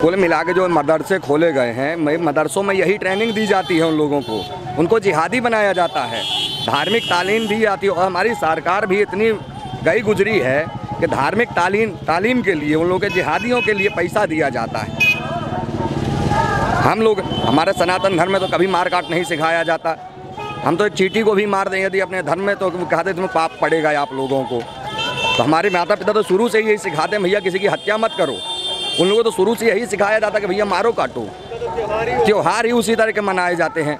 कुल मिला के जो मदरसे खोले गए हैं, मदरसों में यही ट्रेनिंग दी जाती है उन लोगों को, उनको जिहादी बनाया जाता है, धार्मिक तालीम दी जाती है। और हमारी सरकार भी इतनी गई गुजरी है कि धार्मिक तालीम के लिए उन लोगों के जिहादियों के लिए पैसा दिया जाता है। हम लोग, हमारे सनातन धर्म में तो कभी मार काट नहीं सिखाया जाता। हम तो एक चींटी को भी मार दें यदि अपने धर्म में, तो कहते तुम्हें पाप पड़ेगा आप लोगों को। तो हमारे माता पिता तो शुरू से यही सिखाते हैं, भैया किसी की हत्या मत करो। उन लोगों को तो शुरू से यही सिखाया जाता कि भैया मारो काटो। त्योहार ही उसी तरह के मनाए जाते हैं।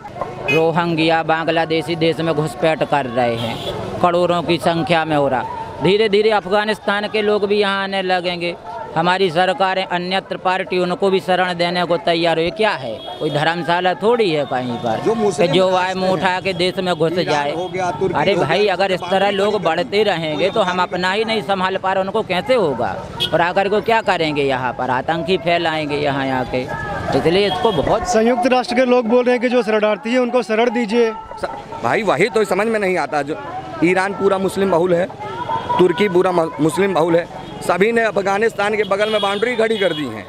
रोहिंग्या बांग्लादेशी देश में घुसपैठ कर रहे हैं, करोड़ों की संख्या में हो रहा। धीरे धीरे अफगानिस्तान के लोग भी यहाँ आने लगेंगे। हमारी सरकारें अन्यत्र पार्टी उनको भी शरण देने को तैयार हुई। क्या है, कोई धर्मशाला थोड़ी है कहीं पर जो आए मुँह उठा के देश में घुस जाए। अरे भाई, अगर इस तरह लोग बढ़ते रहेंगे तो हम अपना ही नहीं संभाल पा रहे, उनको कैसे होगा। और आकर को क्या करेंगे, यहाँ पर आतंकी फैलाएंगे यहाँ आके। इसलिए इसको बहुत संयुक्त राष्ट्र के लोग बोल रहे हैं कि जो शरणार्थी है उनको शरण दीजिए। भाई वही तो समझ में नहीं आता। जो ईरान पूरा मुस्लिम बहुल है, तुर्की पूरा मुस्लिम बहुल है, सभी ने अफगानिस्तान के बगल में बाउंड्री खड़ी कर दी है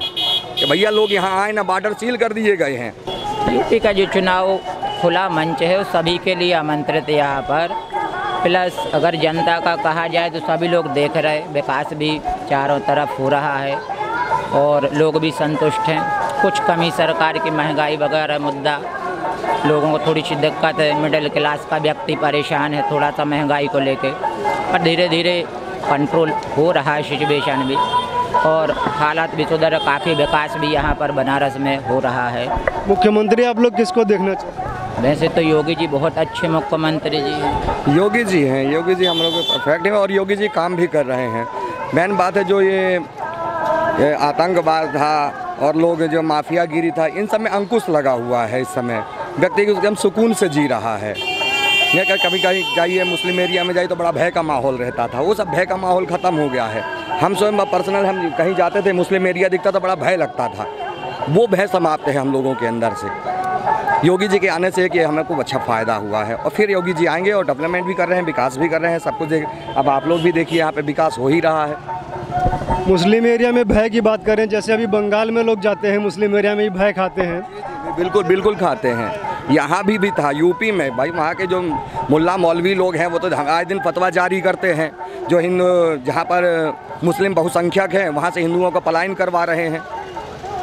कि भैया लोग यहाँ आए ना, बॉर्डर सील कर दिए गए हैं। यूपी का जो चुनाव खुला मंच है वो सभी के लिए आमंत्रित है यहाँ पर। प्लस अगर जनता का कहा जाए तो सभी लोग देख रहे, विकास भी चारों तरफ हो रहा है और लोग भी संतुष्ट हैं। कुछ कमी सरकार की महंगाई वगैरह मुद्दा, लोगों को थोड़ी सी दिक्कत है, मिडिल क्लास का व्यक्ति परेशान है थोड़ा सा महंगाई को लेके, पर धीरे धीरे कंट्रोल हो रहा है सिचुएशन भी और हालात भी सुधर। काफ़ी विकास भी यहाँ पर बनारस में हो रहा है। मुख्यमंत्री आप लोग किसको देखना चाहते हैं? वैसे तो योगी जी बहुत अच्छे मुख्यमंत्री जी हैं। योगी जी हैं, योगी जी हम लोग परफेक्ट हैं और योगी जी काम भी कर रहे हैं। मेन बात है जो ये आतंकवाद था और लोग जो माफियागिरी था, इन सब में अंकुश लगा हुआ है। इस समय व्यक्ति एकदम सुकून से जी रहा है। कभी कहीं जाइए मुस्लिम एरिया में जाइए तो बड़ा भय का माहौल रहता था, वो सब भय का माहौल ख़त्म हो गया है। हम स्वयं पर्सनल हम कहीं जाते थे, मुस्लिम एरिया दिखता था, बड़ा भय लगता था, वो भय समाप्त है हम लोगों के अंदर से। योगी जी के आने से कि हमें खूब अच्छा फ़ायदा हुआ है और फिर योगी जी आएंगे और डेवलपमेंट भी कर रहे हैं, विकास भी कर रहे हैं, सब कुछ अब आप लोग भी देखिए यहाँ पे विकास हो ही रहा है। मुस्लिम एरिया में भय की बात करें, जैसे अभी बंगाल में लोग जाते हैं मुस्लिम एरिया में ही भय खाते हैं। बिल्कुल बिल्कुल खाते हैं। यहाँ भी था यूपी में भाई, वहाँ के जो मुल्ला मौलवी लोग हैं वो तो आए दिन फतवा जारी करते हैं। जो हिंदू जहाँ पर मुस्लिम बहुसंख्यक हैं वहाँ से हिंदुओं का पलायन करवा रहे हैं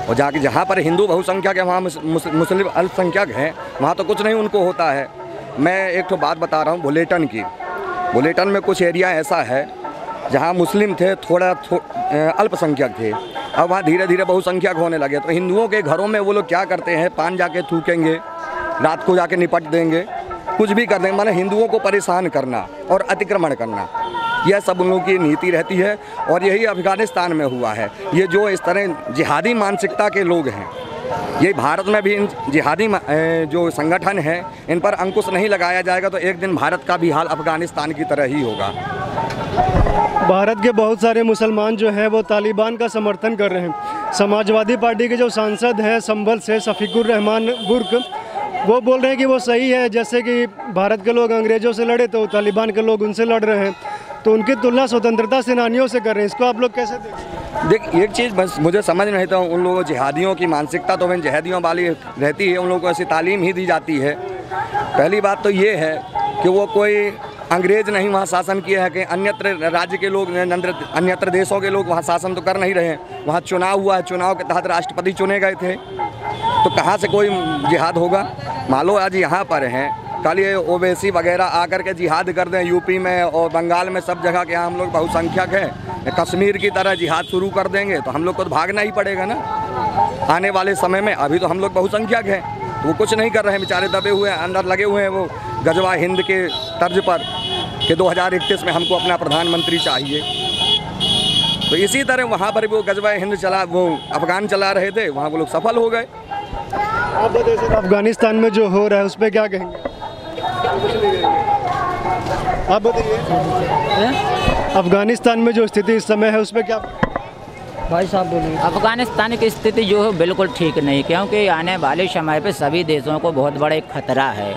और जाके जहाँ पर हिंदू बहुसंख्यक है वहाँ मुस्लिम अल्पसंख्यक हैं, वहाँ तो कुछ नहीं उनको होता है। मैं एक तो बात बता रहा हूँ बुलेटन की। बुलेटन में कुछ एरिया ऐसा है जहाँ मुस्लिम थे, थोड़ा अल्पसंख्यक थे, अब वहाँ धीरे धीरे बहुसंख्यक होने लगे। तो हिंदुओं के घरों में वो लोग क्या करते हैं, पान जाके थूकेंगे, रात को जाके निपट देंगे, कुछ भी कर देंगे, माने हिंदुओं को परेशान करना और अतिक्रमण करना, यह सब उन लोगों की नीति रहती है। और यही अफगानिस्तान में हुआ है। ये जो इस तरह जिहादी मानसिकता के लोग हैं, ये भारत में भी इन जिहादी जो संगठन हैं, इन पर अंकुश नहीं लगाया जाएगा तो एक दिन भारत का भी हाल अफगानिस्तान की तरह ही होगा। भारत के बहुत सारे मुसलमान जो हैं वो तालिबान का समर्थन कर रहे हैं। समाजवादी पार्टी के जो सांसद हैं संभल से शफीकुर रहमान बुर्क, वो बोल रहे हैं कि वो सही है, जैसे कि भारत के लोग अंग्रेज़ों से लड़े तो तालिबान के लोग उनसे लड़ रहे हैं, तो उनकी तुलना स्वतंत्रता सेनानियों से कर रहे हैं। इसको आप लोग कैसे देख एक चीज़ बस मुझे समझ नहीं आता, उन लोगों जिहादियों की मानसिकता तो इन जिहादियों वाली रहती है, उन लोगों को ऐसी तालीम ही दी जाती है। पहली बात तो ये है कि वो कोई अंग्रेज नहीं वहाँ शासन किया है कि अन्यत्र राज्य के लोग, अन्यत्र देशों के लोग वहाँ शासन तो कर नहीं रहे हैं। वहाँ चुनाव हुआ है, चुनाव के तहत राष्ट्रपति चुने गए थे, तो कहाँ से कोई जिहाद होगा। मान लो आज यहाँ पर हैं, कल ये ओवैसी वगैरह आकर के जिहाद कर दें यूपी में और बंगाल में, सब जगह के हम लोग बहुसंख्यक हैं, कश्मीर की तरह जिहाद शुरू कर देंगे तो हम लोग को तो भागना ही पड़ेगा ना आने वाले समय में। अभी तो हम लोग बहुसंख्यक हैं, वो कुछ नहीं कर रहे हैं, बेचारे दबे हुए हैं, अंदर लगे हुए हैं वो गजवा हिंद के तर्ज पर कि 2031 में हमको अपना प्रधानमंत्री चाहिए। तो इसी तरह वहाँ पर भी वो गजवा हिंद चला, वो अफगान चला रहे थे, वहाँ वो लोग सफल हो गए। आप बताइए सर, अफगानिस्तान में जो हो रहा है उस पर क्या कहेंगे? आप बताइए अफगानिस्तान में जो स्थिति इस समय है उस पर क्या? भाई साहब बोलिए। अफगानिस्तान की स्थिति जो है बिल्कुल ठीक नहीं, क्योंकि आने वाले समय पे सभी देशों को बहुत बड़ा एक खतरा है।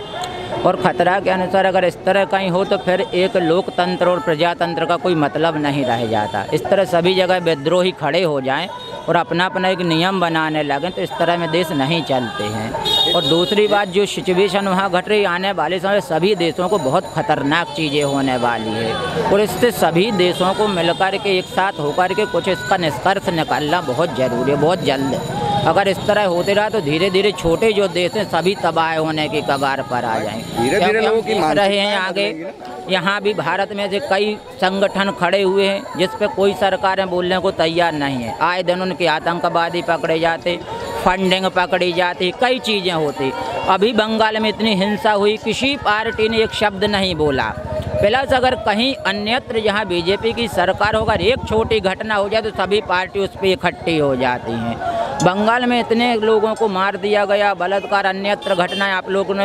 और ख़तरा के अनुसार अगर इस तरह कहीं हो तो फिर एक लोकतंत्र और प्रजातंत्र का कोई मतलब नहीं रह जाता। इस तरह सभी जगह विद्रोही खड़े हो जाएं और अपना अपना एक नियम बनाने लगें तो इस तरह में देश नहीं चलते हैं। और दूसरी बात, जो सिचुएशन वहाँ घट रही, आने वाले समय सभी देशों को बहुत ख़तरनाक चीज़ें होने वाली है और इससे सभी देशों को मिलकर के एक साथ होकर के कुछ इसका निष्कर्ष निकालना बहुत ज़रूरी है, बहुत जल्द। अगर इस तरह होते रहा तो धीरे धीरे छोटे जो देश हैं सभी तबाह होने की कगार पर आ जाएंगे। धीरे धीरे लोगों की देख रहे हैं आगे यहाँ भी भारत में से कई संगठन खड़े हुए हैं जिस पे कोई सरकारें बोलने को तैयार नहीं है। आए दिन उनके आतंकवादी पकड़े जाते, फंडिंग पकड़ी जाती, कई चीज़ें होती। अभी बंगाल में इतनी हिंसा हुई, किसी पार्टी ने एक शब्द नहीं बोला। प्लस अगर कहीं अन्यत्र जहाँ बीजेपी की सरकार होकर एक छोटी घटना हो जाए तो सभी पार्टी उस पर इकट्ठी हो जाती हैं। बंगाल में इतने लोगों को मार दिया गया, बलात्कार, अन्यत्र घटनाएं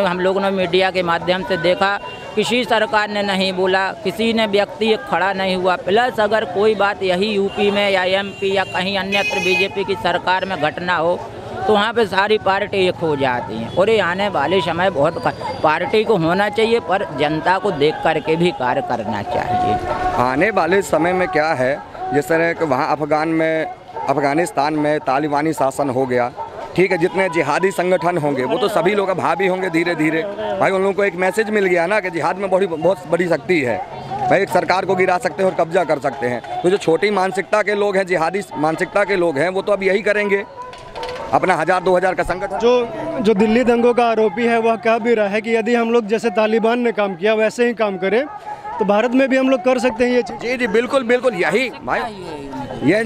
हम लोगों ने मीडिया के माध्यम से देखा, किसी सरकार ने नहीं बोला, किसी ने व्यक्ति खड़ा नहीं हुआ। प्लस अगर कोई बात यही यूपी में या एमपी या कहीं अन्यत्र बीजेपी की सरकार में घटना हो तो वहाँ पे सारी पार्टी एक हो जाती हैं। और ये आने वाले समय बहुत पार्टी को होना चाहिए पर जनता को देख करके भी कार्य करना चाहिए। आने वाले समय में क्या है, जिस तरह कि वहाँ अफ़गानिस्तान में तालिबानी शासन हो गया, ठीक है, जितने जिहादी संगठन होंगे वो तो सभी लोग भावी होंगे धीरे धीरे। भाई उन लोगों को एक मैसेज मिल गया ना कि जिहाद में बहुत बड़ी शक्ति है, भाई एक सरकार को गिरा सकते हैं और कब्जा कर सकते हैं। तो जो छोटी मानसिकता के लोग हैं, जिहादी मानसिकता के लोग हैं, वो तो अब यही करेंगे, अपना 1000-2000 का संगठन। जो दिल्ली दंगों का आरोपी है वह कह भी रहा है कि यदि हम लोग जैसे तालिबान ने काम किया वैसे ही काम करें तो भारत में भी हम लोग कर सकते हैं ये चीज़। जी जी बिल्कुल बिल्कुल, यही भाई ये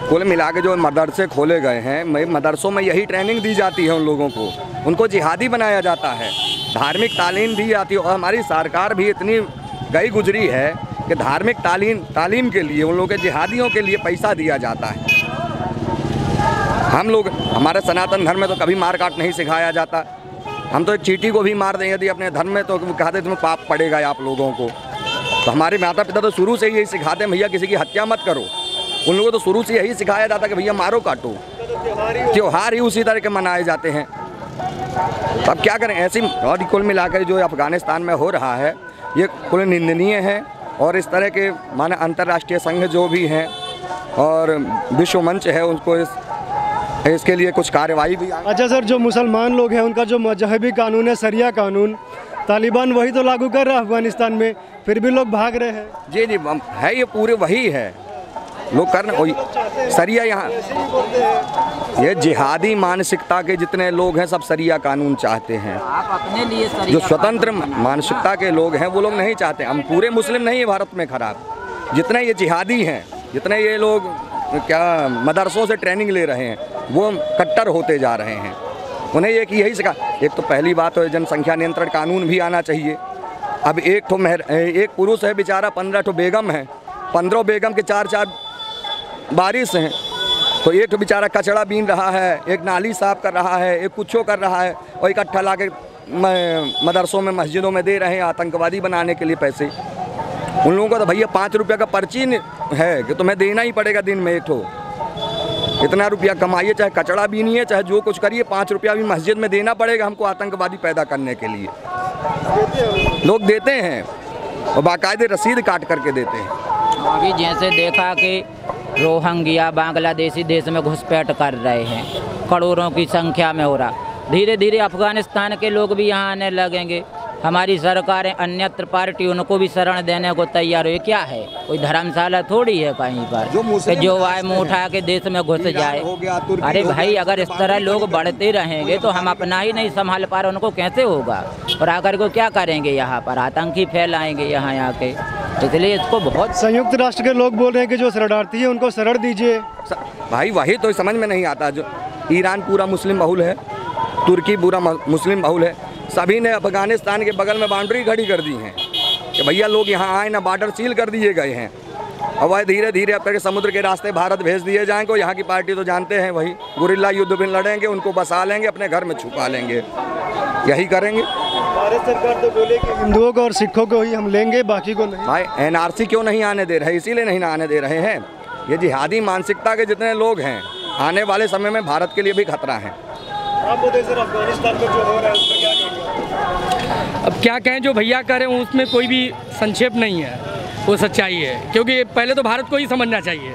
कुल मिला के जो मदरसे खोले गए हैं, मदरसों में यही ट्रेनिंग दी जाती है उन लोगों को, उनको जिहादी बनाया जाता है, धार्मिक तालीम दी जाती है। और हमारी सरकार भी इतनी गई गुजरी है कि धार्मिक तालीम के लिए उन लोगों के जिहादियों के लिए पैसा दिया जाता है। हम लोग, हमारे सनातन धर्म में तो कभी मार काट नहीं सिखाया जाता। हम तो एक चींटी को भी मार दें यदि अपने धर्म में तो कहते तुम्हें पाप पड़ेगा आप लोगों को। तो हमारे माता पिता तो शुरू से ही यही सिखाते हैं, भैया किसी की हत्या मत करो। उन लोगों को तो शुरू से यही सिखाया जाता कि भैया मारो काटो। त्योहार ही उसी तरह के मनाए जाते हैं। तो अब क्या करें, ऐसी और कुल मिलाकर जो अफ़गानिस्तान में हो रहा है ये कुल निंदनीय है। और इस तरह के माने अंतर्राष्ट्रीय संघ जो भी हैं और विश्व मंच है उनको इसके लिए कुछ कार्रवाई भी। अच्छा सर, जो मुसलमान लोग हैं उनका जो मजहबी कानून है, शरिया कानून, तालिबान वही तो लागू कर रहा है अफगानिस्तान में, फिर भी लोग भाग रहे हैं। जी जी है, ये पूरे वही है लोग करना वही शरिया। यहाँ ये जिहादी मानसिकता के जितने लोग हैं सब शरिया कानून चाहते हैं। आप अपने लिए जो स्वतंत्र मानसिकता के लोग हैं वो लोग नहीं चाहते। हम पूरे मुस्लिम नहीं है भारत में खराब, जितने ये जिहादी हैं, जितने ये लोग क्या मदरसों से ट्रेनिंग ले रहे हैं वो कट्टर होते जा रहे हैं। उन्हें यही सिखा। एक तो पहली बात है जनसंख्या नियंत्रण कानून भी आना चाहिए। अब एक पुरुष है बेचारा, 15 ठो बेगम है, 15 बेगम के 4-4 बारिश हैं, तो एक तो बेचारा कचड़ा बीन रहा है, एक नाली साफ कर रहा है, एक कुछो कर रहा है, और इकट्ठा ला के मदरसों में मस्जिदों में दे रहे हैं आतंकवादी बनाने के लिए पैसे। उन लोगों को तो भैया 5 रुपया का पर्ची है कि तुम्हें देना ही पड़ेगा दिन में एक ठो। इतना रुपया कमाइए, चाहे कचड़ा बीनिए, चाहे जो कुछ करिए, 5 रुपया भी मस्जिद में देना पड़ेगा हमको आतंकवादी पैदा करने के लिए। लोग देते हैं और बाकायदे रसीद काट करके देते हैं। अभी जैसे देखा कि रोहिंग्या बांग्लादेशी देश में घुसपैठ कर रहे हैं, करोड़ों की संख्या में हो रहा, धीरे धीरे अफगानिस्तान के लोग भी यहाँ आने लगेंगे। हमारी सरकारें अन्यत्र पार्टी उनको भी शरण देने को तैयार हुई। क्या है, कोई धर्मशाला थोड़ी है कहीं पर जो आए मुँह उठा के देश में घुस जाए। अरे भाई, अगर इस तरह लोग बढ़ते रहेंगे तो हम अपना ही नहीं संभाल पा रहे, उनको कैसे होगा। और आकर को क्या करेंगे, यहाँ पर आतंकी फैलाएंगे यहाँ आके। इसलिए इसको बहुत संयुक्त राष्ट्र के लोग बोल रहे हैं कि जो शरणार्थी है उनको शरण दीजिए। भाई वही तो समझ में नहीं आता। जो ईरान पूरा मुस्लिम बहुल है, तुर्की पूरा मुस्लिम बहुल है, सभी ने अफगानिस्तान के बगल में बाउंड्री खड़ी कर दी है कि भैया लोग यहाँ आए ना, बॉर्डर सील कर दिए गए हैं। और वह धीरे धीरे अब करके समुद्र के रास्ते भारत भेज दिए जाएंगे। यहाँ की पार्टी तो जानते हैं, वही गुरिल्ला युद्ध भी लड़ेंगे, उनको बसा लेंगे, अपने घर में छुपा लेंगे, यही करेंगे। भारत सरकार तो बोले कि हिंदुओं को और सिखों को ही हम लेंगे, बाकी को नहीं। भाई NRC क्यों नहीं आने दे रहे, इसीलिए नहीं आने दे रहे हैं। ये जिहादी मानसिकता के जितने लोग हैं आने वाले समय में भारत के लिए भी खतरा है। आप बताइए सर, अफगानिस्तान में जो हो रहा है उसमें क्या कहेंगे? अब क्या कहें, जो भैया कह रहे हैं उसमें कोई भी संक्षेप नहीं है, वो सच्चाई है। क्योंकि पहले तो भारत को ही समझना चाहिए,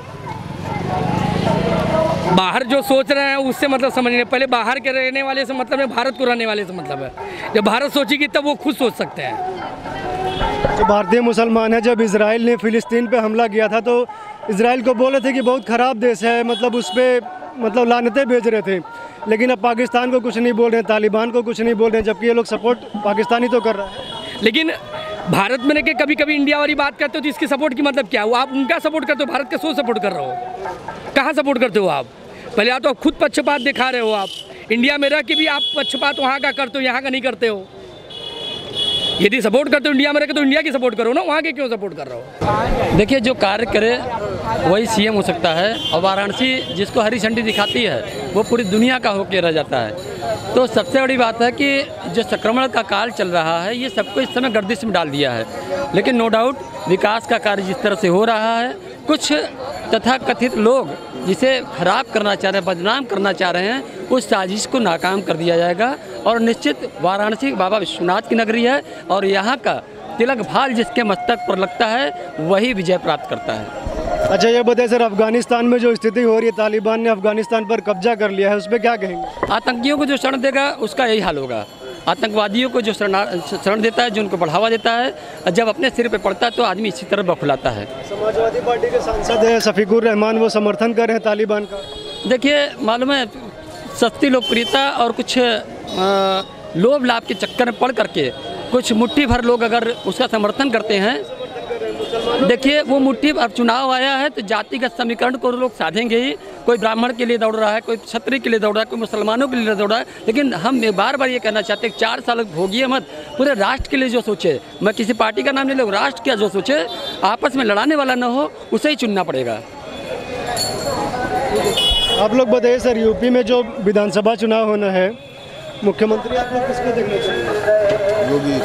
बाहर जो सोच रहे हैं उससे मतलब समझने, पहले बाहर के रहने वाले से मतलब है, भारत को रहने वाले से मतलब है। जब भारत सोचेगी तब वो खुद सोच सकते हैं। जो भारतीय मुसलमान हैं, जब इजराइल ने फ़िलिस्तीन पे हमला किया था तो इजराइल को बोले थे कि बहुत ख़राब देश है, मतलब उस पर मतलब लानतें भेज रहे थे। लेकिन अब पाकिस्तान को कुछ नहीं बोल रहे हैं, तालिबान को कुछ नहीं बोल रहे हैं, जबकि ये लोग सपोर्ट पाकिस्तानी तो कर रहा है। लेकिन भारत में के कभी कभी इंडिया वाली बात करते हो तो इसकी सपोर्ट की मतलब क्या हो? आप उनका सपोर्ट करते हो, भारत का सो सपोर्ट कर रहे हो? कहाँ सपोर्ट करते हो आप? पहले आप तो खुद पक्षपात दिखा रहे हो। आप इंडिया में रह के भी आप पक्षपात वहाँ का करते हो, यहाँ का नहीं करते हो। यदि सपोर्ट करते हो इंडिया में रह के तो इंडिया की सपोर्ट करो ना, वहाँ के क्यों सपोर्ट कर रहे हो? देखिए, जो कार्य करे वही सीएम हो सकता है, और वाराणसी जिसको हरी झंडी दिखाती है वो पूरी दुनिया का होकर रह जाता है। तो सबसे बड़ी बात है कि जो संक्रमण का काल चल रहा है ये सबको इस समय गर्दिश में डाल दिया है। लेकिन नो डाउट विकास का कार्य जिस तरह से हो रहा है, कुछ तथाकथित लोग जिसे खराब करना चाह रहे हैं, बदनाम करना चाह रहे हैं, उस साजिश को नाकाम कर दिया जाएगा। और निश्चित वाराणसी बाबा विश्वनाथ की नगरी है और यहाँ का तिलक भाल जिसके मस्तक पर लगता है वही विजय प्राप्त करता है। अच्छा, ये बताइए सर, अफगानिस्तान में जो स्थिति हो रही है, तालिबान ने अफगानिस्तान पर कब्जा कर लिया है, उस पर क्या कहेंगे? आतंकियों को जो शरण देगा उसका यही हाल होगा। आतंकवादियों को जो शरण देता है, जो उनको बढ़ावा देता है, जब अपने सिर पे पड़ता है तो आदमी इसी तरह बौखलाता है। समाजवादी पार्टी के सांसद हैं शफीकुर रहमान, वो समर्थन कर रहे हैं तालिबान का। देखिए, मालूम है सस्ती लोकप्रियता और कुछ लोभ लाभ के चक्कर में पड़ करके कुछ मुट्ठी भर लोग अगर उसका समर्थन करते हैं, देखिए वो मुट्ठी, अब चुनाव आया है तो जातिगत समीकरण को लोग साधेंगे ही। कोई ब्राह्मण के लिए दौड़ रहा है, कोई क्षत्रिय के लिए दौड़ रहा है, कोई मुसलमानों के लिए दौड़ रहा है। लेकिन हम बार बार ये कहना चाहते हैं 4 साल भोगिए मत, पूरे राष्ट्र के लिए जो सोचे, मैं किसी पार्टी का नाम नहीं लूँ, राष्ट्र का जो सोचे, आपस में लड़ाने वाला न हो, उसे ही चुनना पड़ेगा। आप लोग बताइए सर, यूपी में जो विधानसभा चुनाव होना है, मुख्यमंत्री आप लोग किसको देखना चाहिए? योगी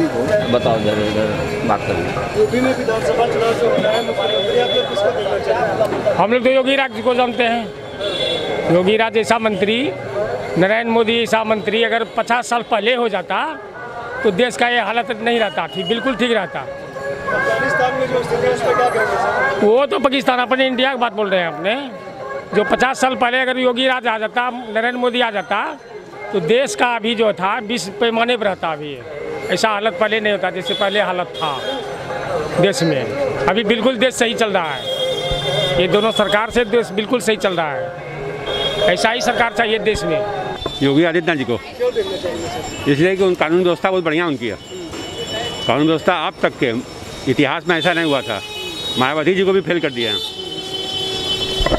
को बताओ जरा बात करिए। यूपी में विधानसभा चुनाव जो होना है, मुख्यमंत्री आप लोग किसको देखना चाहिए? हम लोग तो योगी राज को जानते हैं। योगी राज ऐसा मंत्री, नरेंद्र मोदी ऐसा मंत्री अगर 50 साल पहले हो जाता तो देश का ये हालत नहीं रहता, ठीक बिल्कुल ठीक रहता। अफगानिस्तान में जो स्थिति है उस पर क्या कहेंगे सर? वो तो पाकिस्तान, अपने इंडिया की बात बोल रहे हैं अपने। जो 50 साल पहले अगर योगी राज आ जाता, नरेंद्र मोदी आ जाता, तो देश का अभी जो था विश्व पैमाने पर रहता। अभी ऐसा हालत पहले नहीं होता जैसे पहले हालत था देश में। अभी बिल्कुल देश सही चल रहा है, ये दोनों सरकार से देश बिल्कुल सही चल रहा है। ऐसा ही सरकार चाहिए देश में। योगी आदित्यनाथ जी को क्यों देखना चाहिए सर? इसलिए कि उन कानून व्यवस्था बहुत बढ़िया उनकी है। कानून व्यवस्था अब तक के इतिहास में ऐसा नहीं हुआ था। मायावती जी को भी फेल कर दिया है।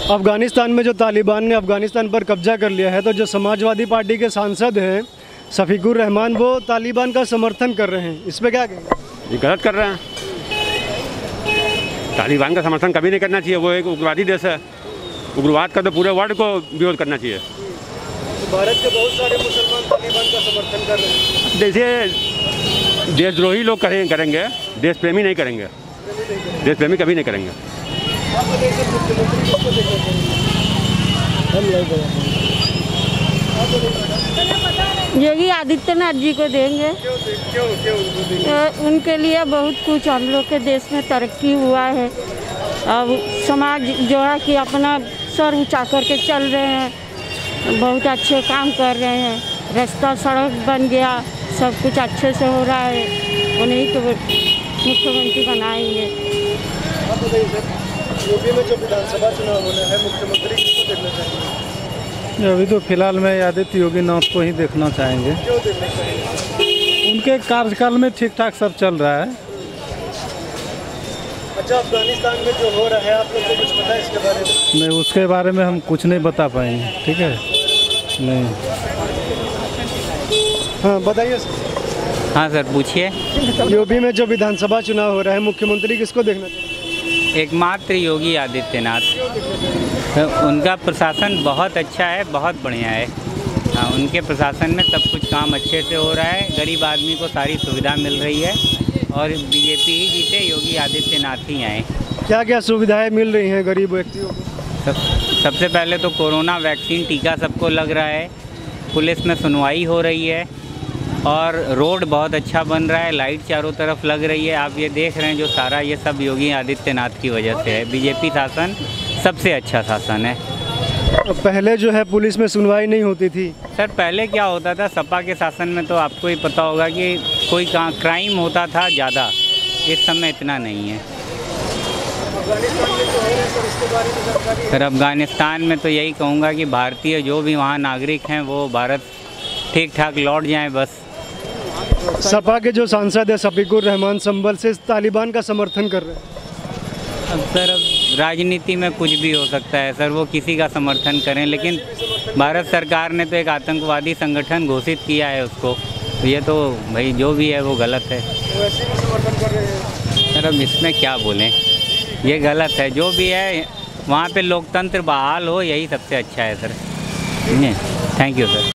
अफगानिस्तान में जो तालिबान ने अफगानिस्तान पर कब्जा कर लिया है, तो जो समाजवादी पार्टी के सांसद हैं शफीकुर रहमान, वो तालिबान का समर्थन कर रहे हैं, इस पर क्या कहेंगे? ये गलत कर रहे हैं। तालिबान का समर्थन कभी नहीं करना चाहिए, वो एक उग्रवादी देश है। उग्रवाद का तो पूरे वर्ल्ड को विरोध करना चाहिए। तो भारत के बहुत सारे मुसलमान तालिबान का समर्थन कर रहे हैं। जैसे देशद्रोही लोग करेंगे, देश प्रेमी नहीं करेंगे। देश प्रेमी कभी नहीं करेंगे। योगी आदित्यनाथ जी को देंगे। उनके लिए बहुत कुछ हम लोग के देश में तरक्की हुआ है। अब समाज जो है कि अपना सर ऊंचा करके चल रहे हैं, बहुत अच्छे काम कर रहे हैं। रास्ता सड़क बन गया, सब कुछ अच्छे से हो रहा है। उन्हीं को मुख्यमंत्री बनाएंगे। यूपी में जो विधानसभा चुनाव होना है, मुख्यमंत्री किसको देखना चाहिए? अभी तो फिलहाल में आदित्य योगीनाथ को ही देखना चाहेंगे। क्यों देखना चाहिए? उनके कार्यकाल में ठीक ठाक सब चल रहा है। अच्छा, अफगानिस्तान में जो हो रहा है, आप लोग को कुछ पता है इसके बारे में? नहीं, उसके बारे में हम कुछ नहीं बता पाएंगे। ठीक है, नहीं। हाँ बताइए सर। हाँ सर, पूछिए। यूपी में जो विधानसभा चुनाव हो रहा है, मुख्यमंत्री किसको देखना चाहिए? एकमात्र योगी आदित्यनाथ। तो उनका प्रशासन बहुत अच्छा है, बहुत बढ़िया है। हाँ, उनके प्रशासन में सब कुछ काम अच्छे से हो रहा है, गरीब आदमी को सारी सुविधा मिल रही है और बीजेपी ही जीते, योगी आदित्यनाथ ही आए। क्या क्या सुविधाएं मिल रही हैं गरीब व्यक्तियों को? सबसे पहले तो कोरोना वैक्सीन टीका सबको लग रहा है, पुलिस में सुनवाई हो रही है और रोड बहुत अच्छा बन रहा है, लाइट चारों तरफ लग रही है। आप ये देख रहे हैं जो सारा ये सब योगी आदित्यनाथ की वजह से है। बीजेपी शासन सबसे अच्छा शासन है। पहले जो है पुलिस में सुनवाई नहीं होती थी। सर पहले क्या होता था, सपा के शासन में तो आपको ही पता होगा कि कोई क्राइम होता था ज़्यादा, इस समय इतना नहीं है। सर अफ़गानिस्तान में तो यही कहूँगा कि भारतीय जो भी वहाँ नागरिक हैं वो भारत ठीक ठाक लौट जाएं बस। सपा के जो सांसद है शफीकुर रहमान संभल से तालिबान का समर्थन कर रहे हैं। अब सर अब राजनीति में कुछ भी हो सकता है सर, वो किसी का समर्थन करें, लेकिन भारत सरकार ने तो एक आतंकवादी संगठन घोषित किया है उसको, तो ये तो भाई जो भी है वो गलत है। सर अब इसमें क्या बोलें, ये गलत है। जो भी है वहाँ पे लोकतंत्र बहाल हो, यही सबसे अच्छा है सर। Thank you sir.